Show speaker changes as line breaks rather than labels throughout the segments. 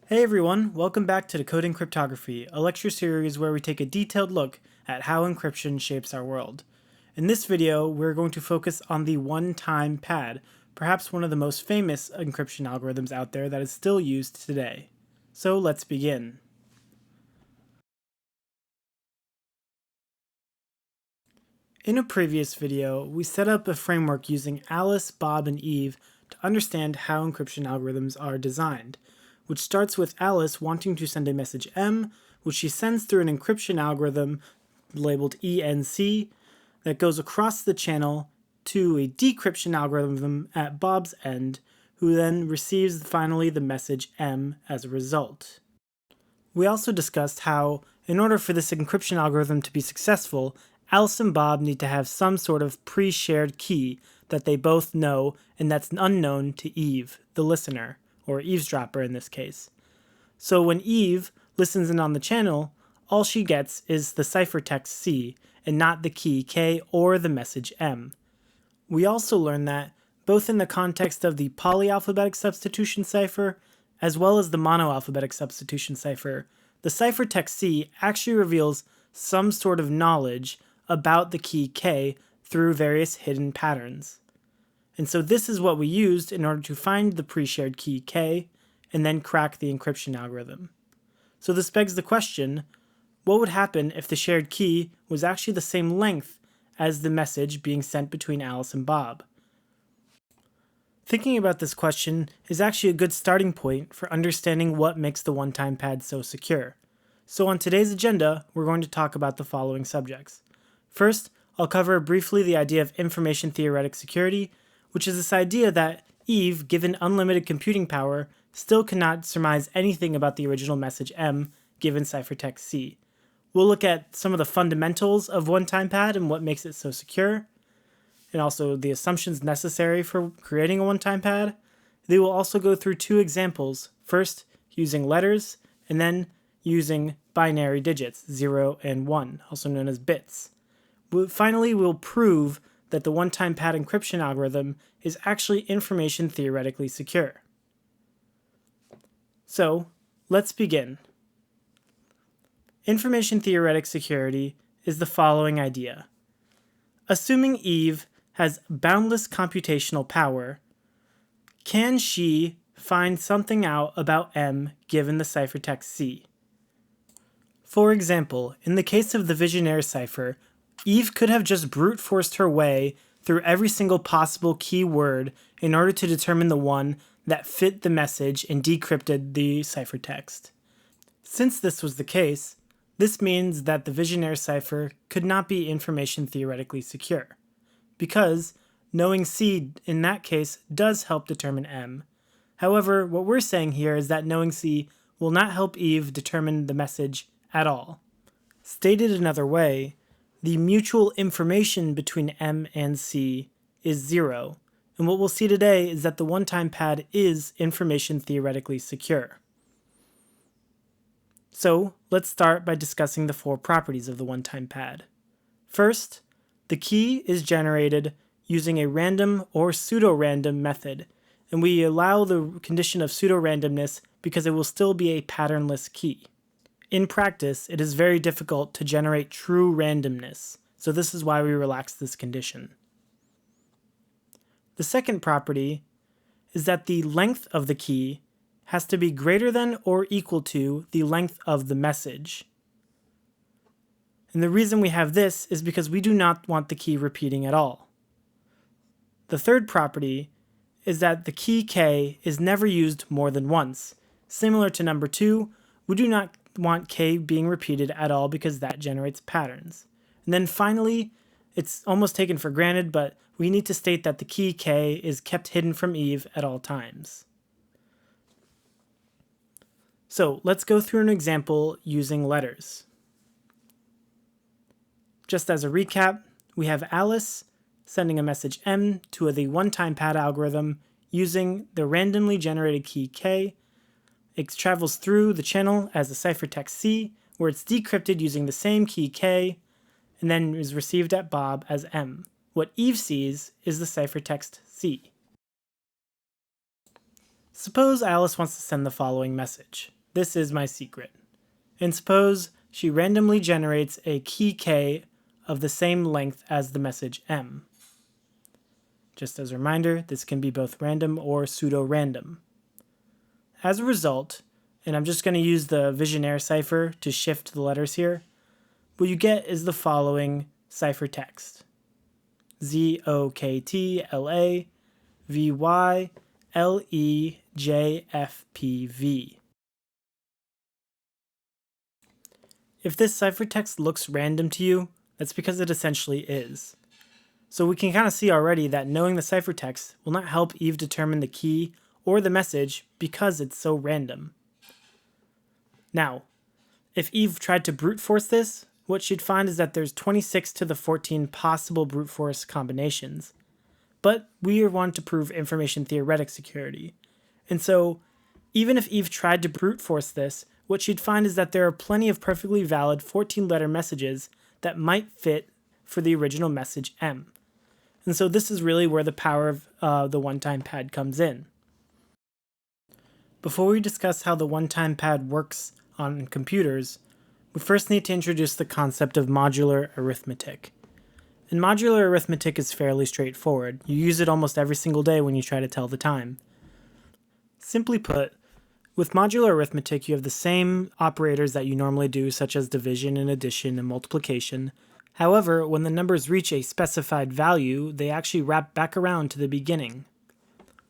Hey everyone, welcome back to Decoding Cryptography, a lecture series where we take a detailed look at how encryption shapes our world. In this video, we're going to focus on the one-time pad, perhaps one of the most famous encryption algorithms out there that is still used today. So let's begin. In a previous video, we set up a framework using Alice, Bob, and Eve to understand how encryption algorithms are designed, which starts with Alice wanting to send a message M, which she sends through an encryption algorithm labeled ENC that goes across the channel to a decryption algorithm at Bob's end, who then receives finally the message M as a result. We also discussed how, in order for this encryption algorithm to be successful, Alice and Bob need to have some sort of pre-shared key that they both know and that's unknown to Eve, the listener, or eavesdropper in this case. So when Eve listens in on the channel, all she gets is the ciphertext C and not the key K or the message M. We also learned that, both in the context of the polyalphabetic substitution cipher as well as the monoalphabetic substitution cipher, the ciphertext C actually reveals some sort of knowledge about the key K through various hidden patterns. And so this is what we used in order to find the pre-shared key K and then crack the encryption algorithm. So this begs the question, what would happen if the shared key was actually the same length as the message being sent between Alice and Bob? Thinking about this question is actually a good starting point for understanding what makes the one-time pad so secure. So on today's agenda, we're going to talk about the following subjects. First, I'll cover briefly the idea of information theoretic security, which is this idea that Eve, given unlimited computing power, still cannot surmise anything about the original message M given ciphertext C. We'll look at some of the fundamentals of one-time pad and what makes it so secure, and also the assumptions necessary for creating a one-time pad. They will also go through two examples, first using letters, and then using binary digits, 0 and 1, also known as bits. Finally, we'll prove that the one-time pad encryption algorithm is actually information theoretically secure. So, let's begin. Information theoretic security is the following idea. Assuming Eve has boundless computational power, can she find something out about M given the ciphertext C? For example, in the case of the Vigenère cipher, Eve could have just brute forced her way through every single possible key word in order to determine the one that fit the message and decrypted the ciphertext. Since this was the case, this means that the Vigenère cipher could not be information theoretically secure, because knowing C in that case does help determine M. However, what we're saying here is that knowing C will not help Eve determine the message at all. Stated another way, the mutual information between M and C is 0, and what we'll see today is that the one-time pad is information theoretically secure. So, let's start by discussing the four properties of the one-time pad. First, the key is generated using a random or pseudo-random method, and we allow the condition of pseudo-randomness because it will still be a patternless key. In practice, it is very difficult to generate true randomness, so this is why we relax this condition. The second property is that the length of the key has to be greater than or equal to the length of the message. And the reason we have this is because we do not want the key repeating at all. The third property is that the key K is never used more than once. Similar to number 2, we do not want K being repeated at all because that generates patterns. And then finally, it's almost taken for granted, but we need to state that the key K is kept hidden from Eve at all times. So let's go through an example using letters. Just as a recap, we have Alice sending a message M to the one-time pad algorithm using the randomly generated key K. It travels through the channel as a ciphertext C, where it's decrypted using the same key K, and then is received at Bob as M. What Eve sees is the ciphertext C. Suppose Alice wants to send the following message. this is my secret. And suppose she randomly generates a key k of the same length as the message m. Just as a reminder, this can be both random or pseudo-random. As a result, and I'm just going to use the Vigenère cipher to shift the letters here, what you get is the following ciphertext. ZOKTLA VYLEJFPV. If this ciphertext looks random to you, that's because it essentially is. So we can kind of see already that knowing the ciphertext will not help Eve determine the key or the message because it's so random. Now, if Eve tried to brute force this, what she'd find is that there's 26 to the 14 possible brute force combinations. But we want to prove information theoretic security. And so, even if Eve tried to brute force this, what she'd find is that there are plenty of perfectly valid 14-letter messages that might fit for the original message M. And so this is really where the power of the one-time pad comes in. Before we discuss how the one-time pad works on computers, we first need to introduce the concept of modular arithmetic. And modular arithmetic is fairly straightforward. You use it almost every single day when you try to tell the time. Simply put, with modular arithmetic, you have the same operators that you normally do, such as division and addition and multiplication. However, when the numbers reach a specified value, they actually wrap back around to the beginning.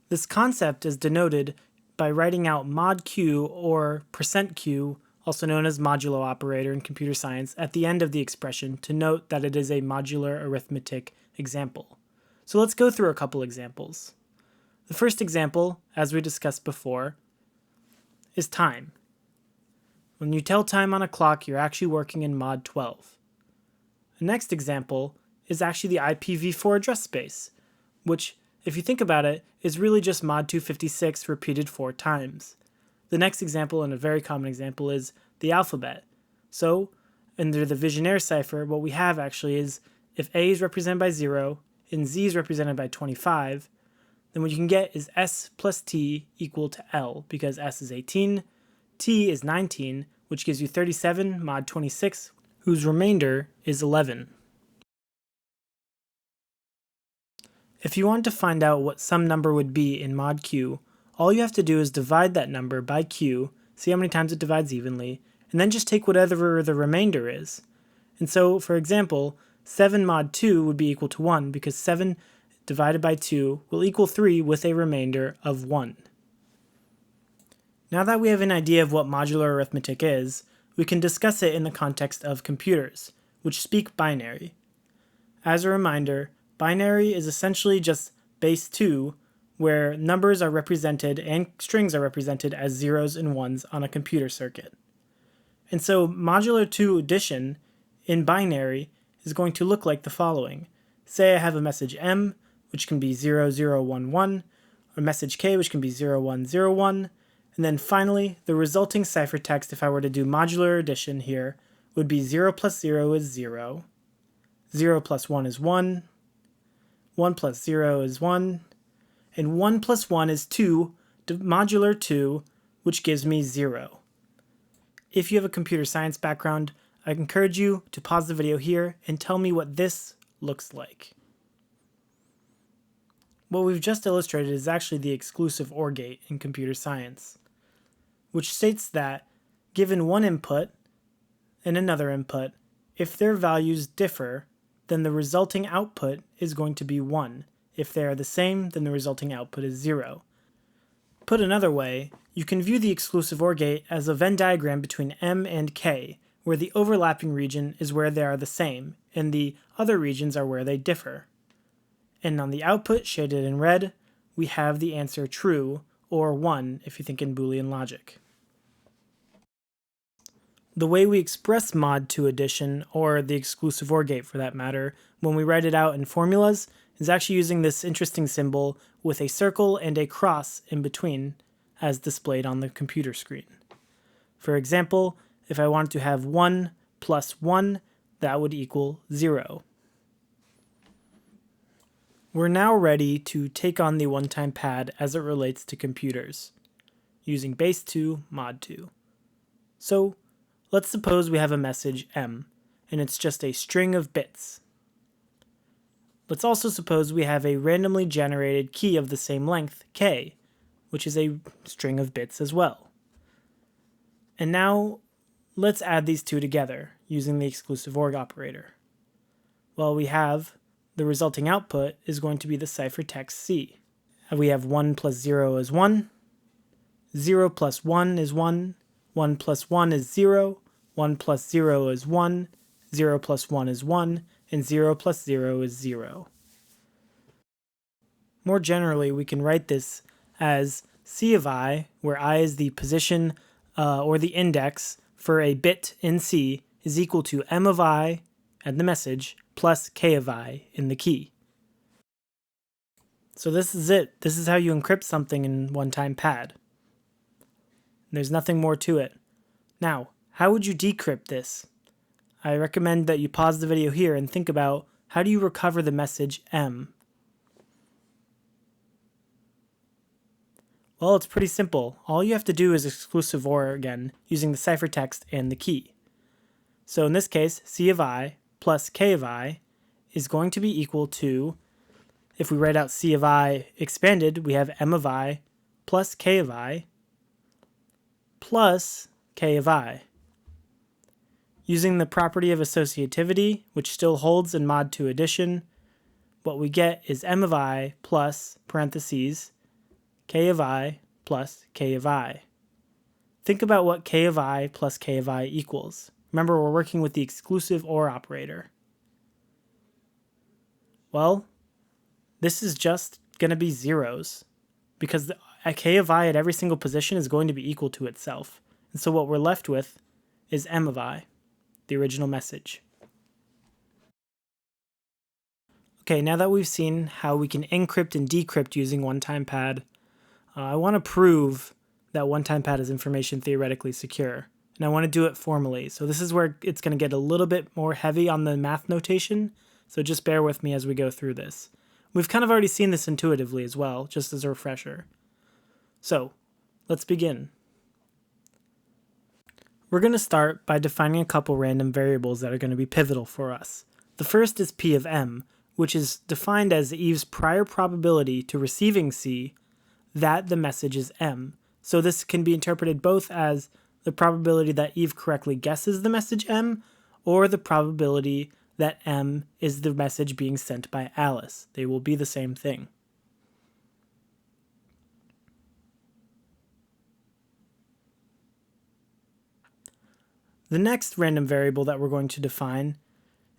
This concept is denoted by writing out mod q or %q, also known as modulo operator in computer science, at the end of the expression to note that it is a modular arithmetic example. So let's go through a couple examples. The first example, as we discussed before, is time. When you tell time on a clock, you're actually working in mod 12. The next example is actually the IPv4 address space, which, if you think about it, is really just mod 256 repeated 4 times. The next example, and a very common example, is the alphabet. So, under the Vigenère cipher, what we have actually is if A is represented by 0 and Z is represented by 25, then what you can get is S plus T equal to L, because S is 18, T is 19, which gives you 37 mod 26, whose remainder is 11. If you want to find out what some number would be in mod q, all you have to do is divide that number by q, see how many times it divides evenly, and then just take whatever the remainder is. And so, for example, 7 mod 2 would be equal to 1, because 7 divided by 2 will equal 3 with a remainder of 1. Now that we have an idea of what modular arithmetic is, we can discuss it in the context of computers, which speak binary. As a reminder, binary is essentially just base 2, where numbers are represented and strings are represented as zeros and ones on a computer circuit. And so modular 2 addition in binary is going to look like the following. Say I have a message M, which can be 0011, or message K, which can be 0101, and then finally, the resulting ciphertext, if I were to do modular addition here, would be 0 plus 0 is 0, 0 plus 1 is 1, 1 plus 0 is 1, and 1 plus 1 is 2, modular 2, which gives me 0. If you have a computer science background, I encourage you to pause the video here and tell me what this looks like. What we've just illustrated is actually the exclusive OR gate in computer science, which states that given one input and another input, if their values differ, then the resulting output is going to be 1. If they are the same, then the resulting output is 0. Put another way, you can view the exclusive OR gate as a Venn diagram between M and K, where the overlapping region is where they are the same, and the other regions are where they differ. And on the output, shaded in red, we have the answer true, or 1 if you think in Boolean logic. The way we express mod 2 addition, or the exclusive OR gate for that matter, when we write it out in formulas, is actually using this interesting symbol with a circle and a cross in between, as displayed on the computer screen. For example, if I wanted to have 1 plus 1, that would equal 0. We're now ready to take on the one-time pad as it relates to computers, using base 2 mod 2. So let's suppose we have a message M, and it's just a string of bits. Let's also suppose we have a randomly generated key of the same length, K, which is a string of bits as well. And now let's add these two together using the exclusive OR operator. Well, we have the resulting output is going to be the ciphertext C. We have 1 plus 0 is 1, 0 plus 1 is 1, 1 plus 1 is 0, 1 plus 0 is 1, 0 plus 1 is 1, and 0 plus 0 is 0. More generally, we can write this as C of I, where I is the position or the index for a bit in C, is equal to M of I and the message plus K of I in the key. So this is it. This is how you encrypt something in one-time pad. There's nothing more to it. Now, how would you decrypt this? I recommend that you pause the video here and think about how do you recover the message M? Well, it's pretty simple. All you have to do is exclusive OR again, using the ciphertext and the key. So in this case, C of I plus K of I is going to be equal to, if we write out C of I expanded, we have M of I plus K of I plus K of I. Using the property of associativity, which still holds in mod 2 addition, what we get is M of I plus parentheses K of I plus K of I. Think about what K of I plus K of I equals. Remember, we're working with the exclusive OR operator. Well, this is just going to be zeros, because a K of I at every single position is going to be equal to itself. And so what we're left with is M of I, the original message. Okay, now that we've seen how we can encrypt and decrypt using one-time pad, I want to prove that one-time pad is information theoretically secure, and I want to do it formally. So this is where it's going to get a little bit more heavy on the math notation, so just bear with me as we go through this. We've kind of already seen this intuitively as well, just as a refresher. So let's begin. We're going to start by defining a couple random variables that are going to be pivotal for us. The first is P of M, which is defined as Eve's prior probability to receiving C that the message is M. So this can be interpreted both as the probability that Eve correctly guesses the message M, or the probability that M is the message being sent by Alice. They will be the same thing. The next random variable that we're going to define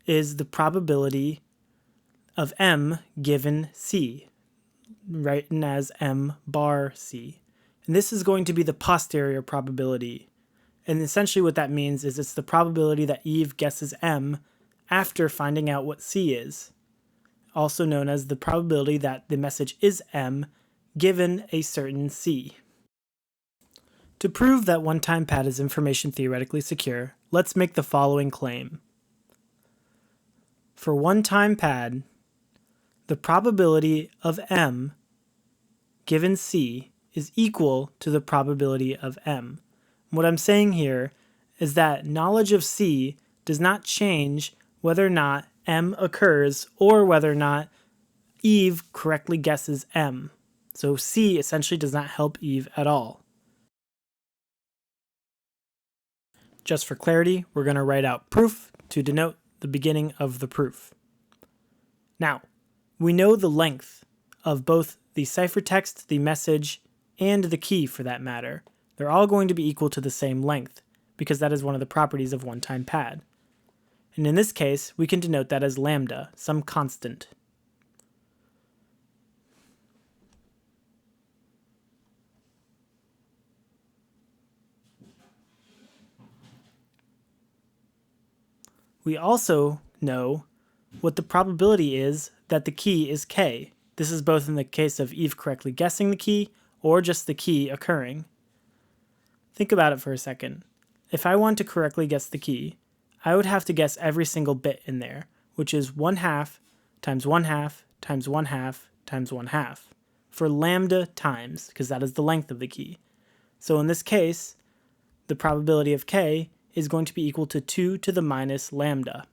is the probability of M given C, written as M bar C. And this is going to be the posterior probability. And essentially what that means is it's the probability that Eve guesses M after finding out what C is, also known as the probability that the message is M given a certain C. To prove that one-time pad is information theoretically secure, let's make the following claim. For one-time pad, the probability of M given C is equal to the probability of M. What I'm saying here is that knowledge of C does not change whether or not M occurs or whether or not Eve correctly guesses M. So C essentially does not help Eve at all. Just for clarity, we're going to write out proof to denote the beginning of the proof. Now, we know the length of both the ciphertext, the message, and the key for that matter. They're all going to be equal to the same length, because that is one of the properties of one-time pad. And in this case, we can denote that as lambda, some constant. We also know what the probability is that the key is K. This is both in the case of Eve correctly guessing the key or just the key occurring. Think about it for a second. If I want to correctly guess the key, I would have to guess every single bit in there, which is 1/2 times 1/2 times 1/2 times 1/2 for lambda times, because that is the length of the key. So in this case, the probability of k is going to be equal to 2 to the minus lambda.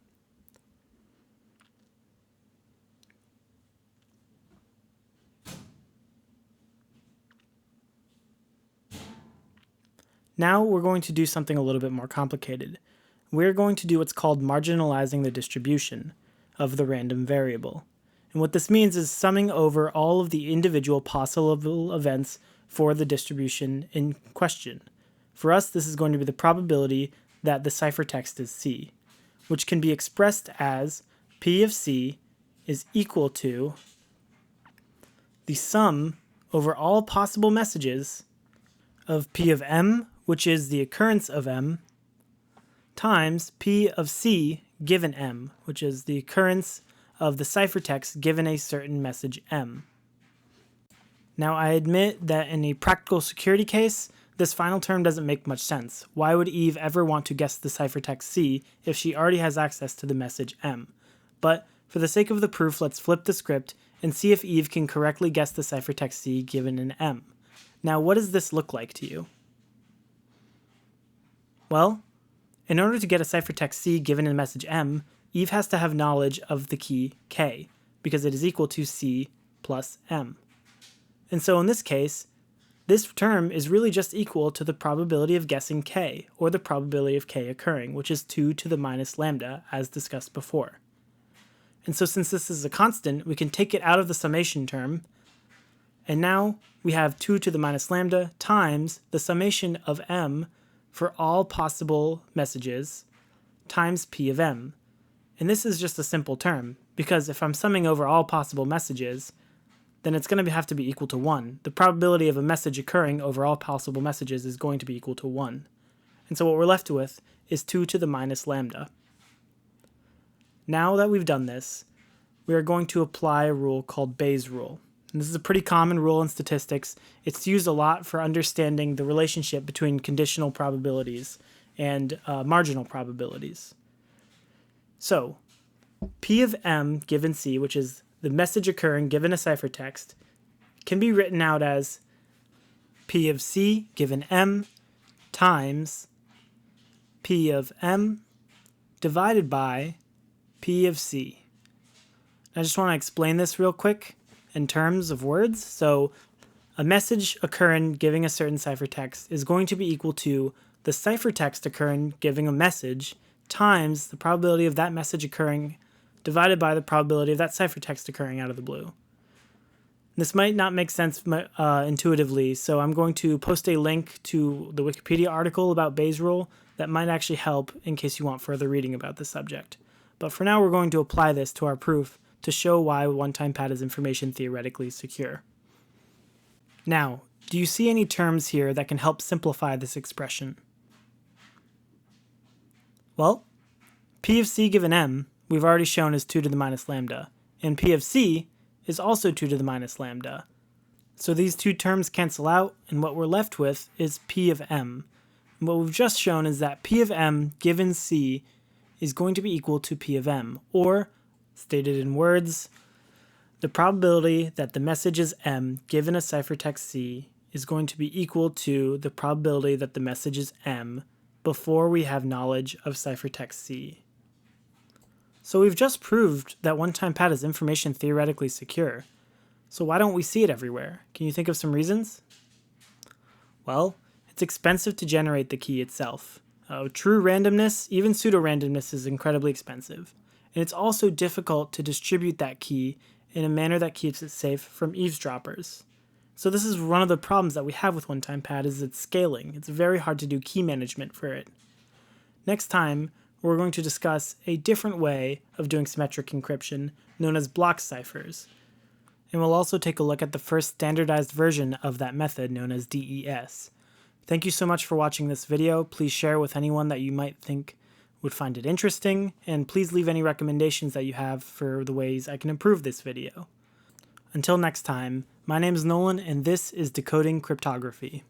Now we're going to do something a little bit more complicated. We're going to do what's called marginalizing the distribution of the random variable. And what this means is summing over all of the individual possible events for the distribution in question. For us, this is going to be the probability that the ciphertext is C, which can be expressed as P of C is equal to the sum over all possible messages of P of M, which is the occurrence of M, times P of C given M, which is the occurrence of the ciphertext given a certain message M. Now, I admit that in a practical security case, this final term doesn't make much sense. Why would Eve ever want to guess the ciphertext C if she already has access to the message M? But for the sake of the proof, let's flip the script and see if Eve can correctly guess the ciphertext C given an M. Now, what does this look like to you? Well, in order to get a ciphertext C given a message M, Eve has to have knowledge of the key K, because it is equal to C plus M. And so in this case, this term is really just equal to the probability of guessing K, or the probability of K occurring, which is 2 to the minus lambda, as discussed before. And so since this is a constant, we can take it out of the summation term, and now we have 2 to the minus lambda times the summation of M for all possible messages times P of M. And this is just a simple term, because if I'm summing over all possible messages, then it's going to have to be equal to 1. The probability of a message occurring over all possible messages is going to be equal to 1. And so what we're left with is 2 to the minus lambda. Now that we've done this, we are going to apply a rule called Bayes' rule. And this is a pretty common rule in statistics. It's used a lot for understanding the relationship between conditional probabilities and marginal probabilities. So, P of M given C, which is the message occurring given a ciphertext, can be written out as P of C given M times P of M divided by P of C. I just want to explain this real quick in terms of words. So a message occurring giving a certain ciphertext is going to be equal to the ciphertext occurring giving a message times the probability of that message occurring divided by the probability of that ciphertext occurring out of the blue. This might not make sense intuitively, so I'm going to post a link to the Wikipedia article about Bayes' rule that might actually help in case you want further reading about this subject. But for now, we're going to apply this to our proof to show why one-time pad is information theoretically secure. Now, do you see any terms here that can help simplify this expression? Well, P of C given M, we've already shown is 2 to the minus lambda, and P of C is also 2 to the minus lambda. So these two terms cancel out, and what we're left with is P of M. And what we've just shown is that P of M given C is going to be equal to P of M, or, stated in words, the probability that the message is M given a ciphertext C is going to be equal to the probability that the message is M before we have knowledge of ciphertext C. So we've just proved that one-time pad is information theoretically secure. So why don't we see it everywhere? Can you think of some reasons? Well, it's expensive to generate the key itself. True randomness, even pseudo-randomness, is incredibly expensive. And it's also difficult to distribute that key in a manner that keeps it safe from eavesdroppers. So this is one of the problems that we have with one-time pad is its scaling. It's very hard to do key management for it. Next time, we're going to discuss a different way of doing symmetric encryption known as block ciphers. And we'll also take a look at the first standardized version of that method known as DES. Thank you so much for watching this video. Please share with anyone that you might think would find it interesting, and please leave any recommendations that you have for the ways I can improve this video. Until next time, my name is Nolan, and this is Decoding Cryptography.